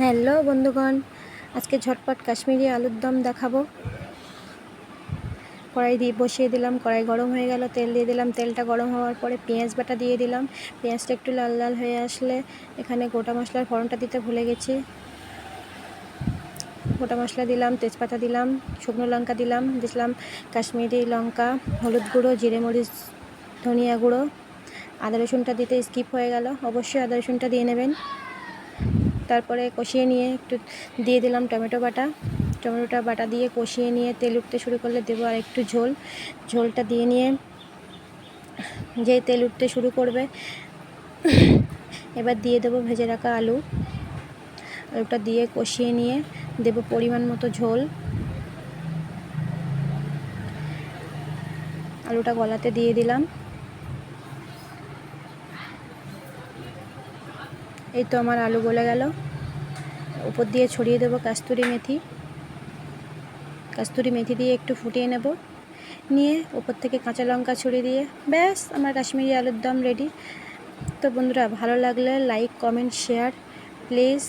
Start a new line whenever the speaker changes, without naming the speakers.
Hello বন্ধুগণ, আজকে ঝটপট কাশ্মীরি আলুর দম দেখাবো। কড়াই দিয়ে বসিয়ে দিলাম, কড়াই গরম হয়ে গেল, তেল দিয়ে দিলাম। তেলটা গরম হওয়ার পরে পেঁয়াজ বাটা দিয়ে দিলাম। পেঁয়াজটা একটু লাল লাল হয়ে আসলে এখানে গোটা মশলার ফোড়নটা দিতে ভুলে গেছি। গোটা মশলা দিলাম, তেজপাতা দিলাম, শুকনো লঙ্কা দিলাম কাশ্মীরি লঙ্কা, হলুদ গুঁড়ো, জিরে মরিচ, ধনিয়া গুঁড়ো। আদা রসুনটা দিতে স্কিপ হয়ে গেল, অবশ্যই আদা রসুনটা দিয়ে নেবেন। তারপরে কষিয়ে নিয়ে একটু দিয়ে দিলাম টমেটোটা বাটা দিয়ে কষিয়ে নিয়ে তেল উঠতে শুরু করলে দেবো আর একটু ঝোলটা দিয়ে নিয়ে যে তেল উঠতে শুরু করবে এবার দিয়ে দেবো ভেজে রাখা আলুটা দিয়ে কষিয়ে নিয়ে দেবো পরিমাণ মতো ঝোল। আলুটা গলাতে দিয়ে দিলাম। এই তো আমার আলু গলে গেল। উপর দিয়ে ছড়িয়ে দেবো কাস্তুরি মেথি দিয়ে একটু ফুটিয়ে নেব, নিয়ে উপর থেকে কাঁচা লঙ্কা ছড়িয়ে দিয়ে ব্যাস আমার কাশ্মীরি আলুর দম রেডি। তো বন্ধুরা, ভালো লাগলে লাইক, কমেন্ট, শেয়ার প্লিজ।